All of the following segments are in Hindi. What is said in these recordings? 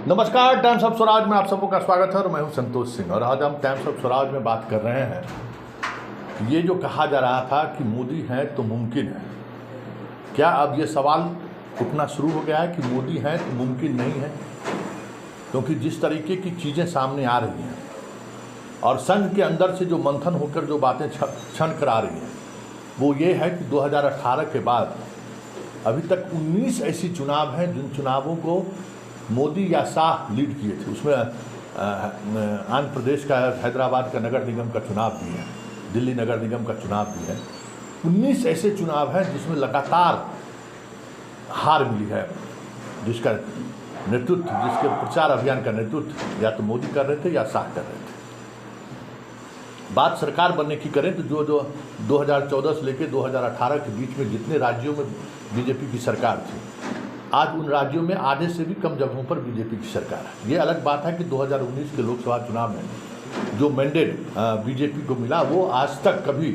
नमस्कार, टाइम्स ऑफ स्वराज में आप सबों का स्वागत है और मैं हूं संतोष सिंह। और आज हम टाइम्स ऑफ स्वराज में बात कर रहे हैं ये जो कहा जा रहा था कि मोदी हैं तो मुमकिन है, क्या अब ये सवाल उठना शुरू हो गया है कि मोदी हैं तो मुमकिन नहीं है? क्योंकि जिस तरीके की चीज़ें सामने आ रही हैं और संघ के अंदर से जो मंथन होकर जो बातें छन कर आ रही हैं वो ये है कि 2018 के बाद अभी तक 19 ऐसी चुनाव हैं जिन चुनावों को मोदी या शाह लीड किए थे। उसमें आंध्र प्रदेश का, हैदराबाद का नगर निगम का चुनाव भी है, दिल्ली नगर निगम का चुनाव भी है। 19 ऐसे चुनाव हैं जिसमें लगातार हार मिली है, जिसका नेतृत्व, जिसके प्रचार अभियान का नेतृत्व या तो मोदी कर रहे थे या शाह कर रहे थे। बात सरकार बनने की करें तो जो 2014 से लेकर 2018 के बीच में जितने राज्यों में बीजेपी की सरकार थी, आज उन राज्यों में आधे से भी कम जगहों पर बीजेपी की सरकार है। ये अलग बात है कि 2019 के लोकसभा चुनाव में जो मैंडेट बीजेपी को मिला वो आज तक कभी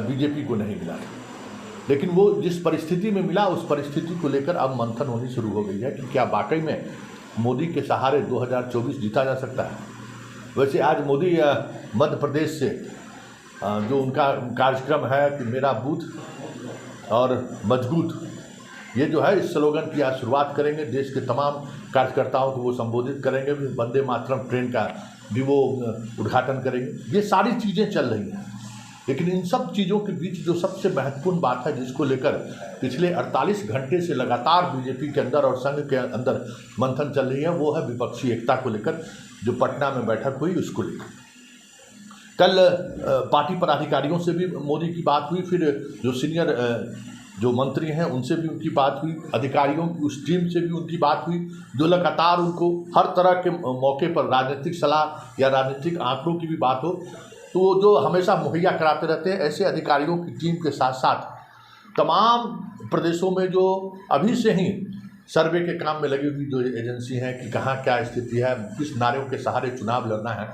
बीजेपी को नहीं मिला था, लेकिन वो जिस परिस्थिति में मिला उस परिस्थिति को लेकर अब मंथन होनी शुरू हो गई है कि क्या वाकई में मोदी के सहारे 2024 जीता जा सकता है। वैसे आज मोदी मध्य प्रदेश से जो उनका कार्यक्रम है कि मेरा बूथ और मजबूत, ये जो है इस स्लोगन की आज शुरुआत करेंगे। देश के तमाम कार्यकर्ताओं को वो संबोधित करेंगे, भी वंदे मातरम ट्रेन का भी वो उद्घाटन करेंगे। ये सारी चीज़ें चल रही हैं, लेकिन इन सब चीज़ों के बीच जो सबसे महत्वपूर्ण बात है जिसको लेकर पिछले 48 घंटे से लगातार बीजेपी के अंदर और संघ के अंदर मंथन चल रही है, वो है विपक्षी एकता को लेकर जो पटना में बैठक हुई उसको लेकर। कल पार्टी पदाधिकारियों से भी मोदी की बात हुई, फिर जो सीनियर जो मंत्री हैं उनसे भी उनकी बात हुई, अधिकारियों की उस टीम से भी उनकी बात हुई जो लगातार उनको हर तरह के मौके पर राजनीतिक सलाह या राजनीतिक आंकड़ों की भी बात हो तो वो जो हमेशा मुहैया कराते रहते हैं। ऐसे अधिकारियों की टीम के साथ साथ तमाम प्रदेशों में जो अभी से ही सर्वे के काम में लगी हुई जो एजेंसी हैं कि कहाँ क्या स्थिति है, किस नारों के सहारे चुनाव लड़ना है,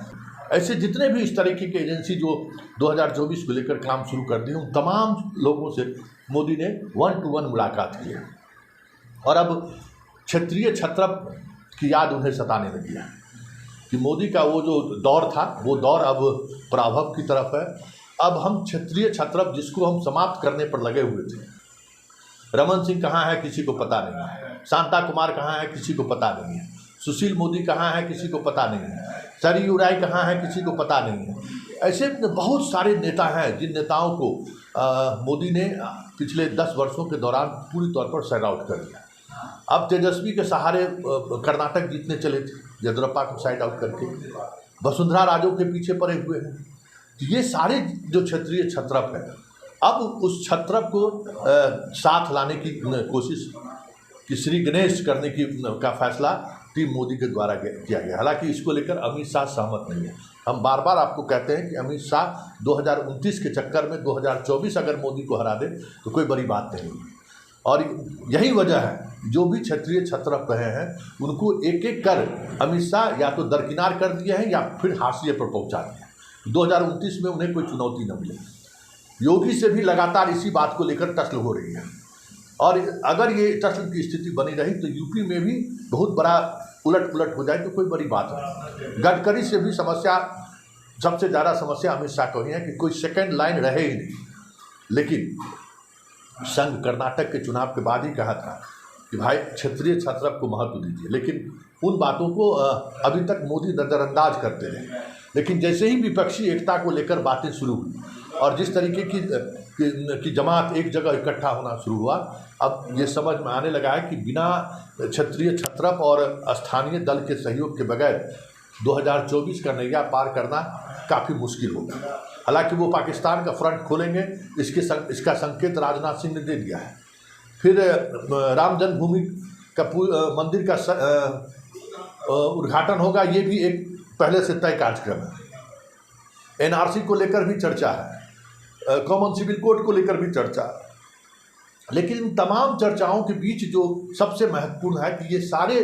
ऐसे जितने भी इस तरीके की एजेंसी जो 2024 को लेकर काम शुरू कर दी, उन तमाम लोगों से मोदी ने 1-to-1 मुलाकात की है। और अब क्षेत्रीय छत्रप की याद उन्हें सताने लगी है कि मोदी का वो जो दौर था वो दौर अब प्रभाव की तरफ है। अब हम क्षेत्रीय छत्रप जिसको हम समाप्त करने पर लगे हुए थे, रमन सिंह कहाँ है किसी को पता नहीं है, शांता कुमार कहाँ है किसी को पता नहीं है, सुशील मोदी कहाँ है किसी को पता नहीं है, सरयू राय कहाँ है किसी को पता नहीं है। ऐसे बहुत सारे नेता हैं जिन नेताओं को मोदी ने पिछले 10 वर्षों के दौरान पूरी तौर पर साइड आउट कर दिया। अब तेजस्वी के सहारे कर्नाटक जीतने चले थे, येदियुरप्पा को साइड आउट करके वसुंधरा राजे के पीछे पड़े हुए हैं। तो ये सारे जो क्षेत्रीय छत्रप हैं, अब उस छत्रप को साथ लाने की कोशिश कि श्री गणेश करने की का फैसला टीम मोदी के द्वारा किया गया। हालांकि इसको लेकर अमित शाह सहमत नहीं है। हम बार बार आपको कहते हैं कि अमित शाह 2029 के चक्कर में 2024 अगर मोदी को हरा दे तो कोई बड़ी बात नहीं है। और यही वजह है जो भी क्षेत्रीय छत्रप रहे हैं उनको एक एक कर अमित शाह या तो दरकिनार कर दिए हैं या फिर हाशिए पर पहुंचा दिए। 2029 में उन्हें कोई चुनौती न मिले। योगी से भी लगातार इसी बात को लेकर टसल हो रही है और अगर ये टसल की स्थिति बनी रही तो यूपी में भी बहुत बड़ा उलट पुलट हो जाए तो कोई बड़ी बात नहीं। गडकरी से भी समस्या, सबसे ज़्यादा समस्या अमित शाह को ही है कि कोई सेकंड लाइन रहे ही नहीं। लेकिन संघ कर्नाटक के चुनाव के बाद ही कहा था कि भाई क्षेत्रीय छत्रप को महत्व दीजिए, लेकिन उन बातों को अभी तक मोदी नज़रअंदाज करते रहे। लेकिन जैसे ही विपक्षी एकता को लेकर बातें शुरू हुई और जिस तरीके की जमात एक जगह इकट्ठा होना शुरू हुआ, अब ये समझ में आने लगा है कि बिना क्षेत्रीय छत्रप और स्थानीय दल के सहयोग के बगैर 2024 का नैया पार करना काफ़ी मुश्किल होगा। हालांकि वो पाकिस्तान का फ्रंट खोलेंगे, इसका संकेत राजनाथ सिंह ने दे दिया है। फिर राम जन्मभूमि का मंदिर का उद्घाटन होगा, ये भी एक पहले से तय कार्यक्रम है। NRC को लेकर भी चर्चा है, कॉमन सिविल कोड को लेकर भी चर्चा है। लेकिन इन तमाम चर्चाओं के बीच जो सबसे महत्वपूर्ण है कि ये सारे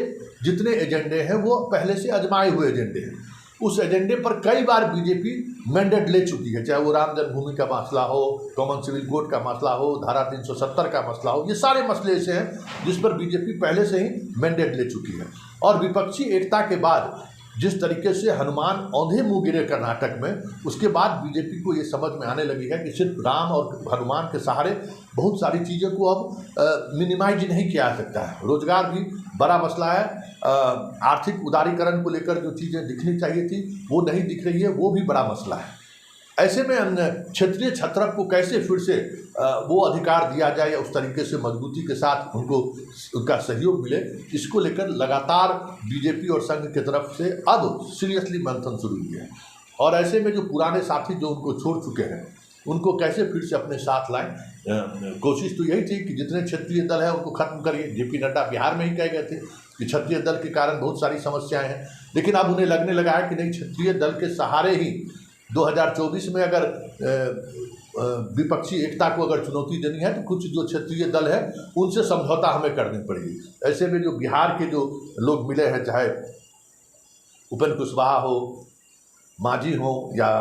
जितने एजेंडे हैं वो पहले से आजमाए हुए एजेंडे हैं। उस एजेंडे पर कई बार बीजेपी मैंडेट ले चुकी है, चाहे वो राम जन्मभूमि का मसला हो, कॉमन सिविल कोड का मसला हो, धारा 370 का मसला हो, ये सारे मसले ऐसे हैं जिस पर बीजेपी पहले से ही मैंडेट ले चुकी है। और विपक्षी एकता के बाद जिस तरीके से हनुमान औंधे मुंह गिरे कर्नाटक में, उसके बाद बीजेपी को ये समझ में आने लगी है कि सिर्फ राम और हनुमान के सहारे बहुत सारी चीज़ों को अब मिनिमाइज नहीं किया जा सकता है। रोजगार भी बड़ा मसला है, आर्थिक उदारीकरण को लेकर जो चीज़ें दिखनी चाहिए थी वो नहीं दिख रही है, वो भी बड़ा मसला है। ऐसे में क्षेत्रीय छत्रप को कैसे फिर से वो अधिकार दिया जाए या उस तरीके से मजबूती के साथ उनको उनका सहयोग मिले, इसको लेकर लगातार बीजेपी और संघ की तरफ से अब सीरियसली मंथन शुरू हुई है। और ऐसे में जो पुराने साथी जो उनको छोड़ चुके हैं उनको कैसे फिर से अपने साथ लाएं। कोशिश तो यही थी कि जितने क्षेत्रीय दल हैं उनको खत्म करिए। जेपी नड्डा बिहार में ही कह गए थे कि क्षेत्रीय दल के कारण बहुत सारी समस्याएं हैं, लेकिन अब उन्हें लगने लगा है कि नहीं, क्षेत्रीय दल के सहारे ही 2024 में अगर विपक्षी एकता को अगर चुनौती देनी है तो कुछ जो क्षेत्रीय दल है उनसे समझौता हमें करनी पड़ेगी। ऐसे में जो बिहार के जो लोग मिले हैं, चाहे उपेंद्र कुशवाहा हो, मांझी हो या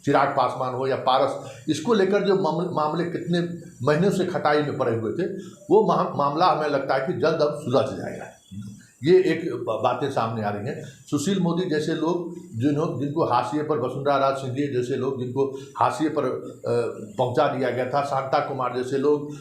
चिराग पासवान हो या पारस, इसको लेकर जो मामले कितने महीनों से खटाई में पड़े हुए थे, वो मामला हमें लगता है कि जल्द अब सुलझ जाएगा। ये एक बातें सामने आ रही हैं। सुशील मोदी जैसे लोग जिनको हाशिए पर, वसुंधरा राज सिंधिया जैसे लोग जिनको हाशिए पर पहुंचा दिया गया था, शांता कुमार जैसे लोग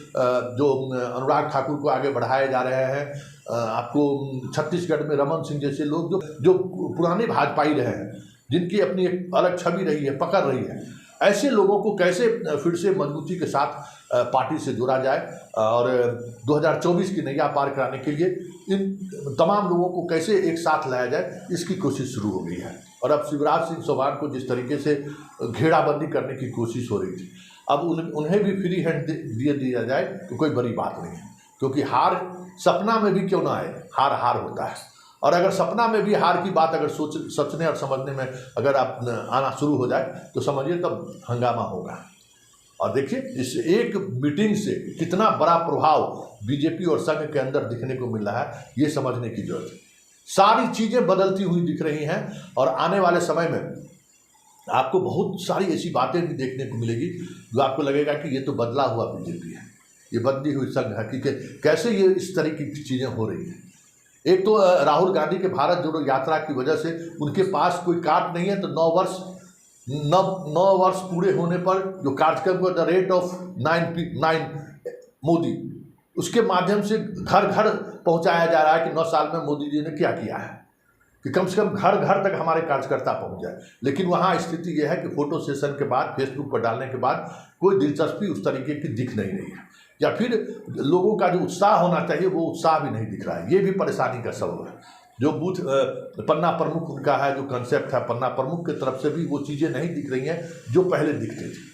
जो अनुराग ठाकुर को आगे बढ़ाए जा रहे हैं, आपको छत्तीसगढ़ में रमन सिंह जैसे लोग जो पुराने भाजपाई रहे हैं, जिनकी अपनी एक अलग छवि रही है, पकड़ रही है, ऐसे लोगों को कैसे फिर से मजबूती के साथ पार्टी से जोड़ा जाए और 2024 की नैया पार कराने के लिए इन तमाम लोगों को कैसे एक साथ लाया जाए, इसकी कोशिश शुरू हो गई है। और अब शिवराज सिंह चौहान को जिस तरीके से घेराबंदी करने की कोशिश हो रही थी, अब उन्हें भी फ्री हैंड दे दिया जाए तो कोई बड़ी बात नहीं है, क्योंकि हार सपना में भी क्यों ना आए, हार हार होता है। और अगर सपना में भी हार की बात अगर सोचने और समझने में अगर आप आना शुरू हो जाए तो समझिए तब हंगामा होगा। और देखिए इस एक मीटिंग से कितना बड़ा प्रभाव बीजेपी और संघ के अंदर दिखने को मिल रहा है, ये समझने की जरूरत है। सारी चीज़ें बदलती हुई दिख रही हैं और आने वाले समय में आपको बहुत सारी ऐसी बातें भी देखने को मिलेगी जो आपको लगेगा कि ये तो बदला हुआ बीजेपी है, ये बदली हुई संघ है कि कैसे ये इस तरीके की चीज़ें हो रही हैं। एक तो राहुल गांधी के भारत जोड़ो यात्रा की वजह से उनके पास कोई कार्ड नहीं है, तो 9 वर्ष पूरे होने पर जो कार्यक्रम को द रेट ऑफ 9 मोदी, उसके माध्यम से घर घर पहुंचाया जा रहा है कि 9 साल में मोदी जी ने क्या किया है, कि कम से कम घर घर तक हमारे कार्यकर्ता पहुंच जाए। लेकिन वहाँ स्थिति यह है कि फोटो सेशन के बाद फेसबुक पर डालने के बाद कोई दिलचस्पी उस तरीके की दिख नहीं रही है, या फिर लोगों का जो उत्साह होना चाहिए वो उत्साह भी नहीं दिख रहा है। ये भी परेशानी का सबब है। जो बूथ पन्ना प्रमुख उनका है, जो कंसेप्ट है पन्ना प्रमुख की तरफ से भी वो चीज़ें नहीं दिख रही हैं जो पहले दिखती थी।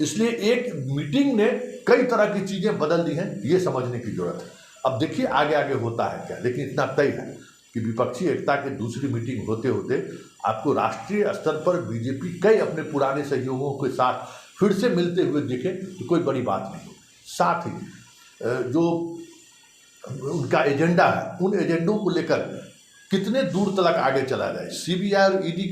इसलिए एक मीटिंग ने कई तरह की चीज़ें बदल दी हैं, ये समझने की जरूरत है। अब देखिए आगे आगे होता है क्या, लेकिन इतना तय है कि विपक्षी एकता की दूसरी मीटिंग होते होते आपको राष्ट्रीय स्तर पर बीजेपी कई अपने पुराने सहयोगियों के साथ फिर से मिलते हुए दिखे तो कोई बड़ी बात नहीं। साथ ही जो उनका एजेंडा है, उन एजेंडों को लेकर कितने दूर तक आगे चला जाए, सीबीआई और ईडी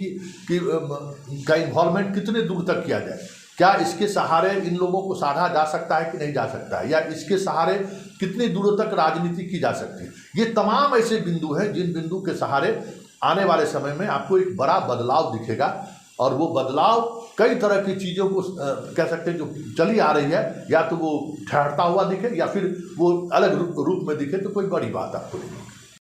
का इन्वॉल्वमेंट कितने दूर तक किया जाए, क्या इसके सहारे इन लोगों को साधा जा सकता है कि नहीं जा सकता है, या इसके सहारे कितनी दूरों तक राजनीति की जा सकती है। ये तमाम ऐसे बिंदु हैं जिन बिंदु के सहारे आने वाले समय में आपको एक बड़ा बदलाव दिखेगा। और वो बदलाव कई तरह की चीज़ों को कह सकते हैं जो चली आ रही है, या तो वो ठहरता हुआ दिखे या फिर वो अलग रूप में दिखे, तो कोई बड़ी बात आपको नहीं।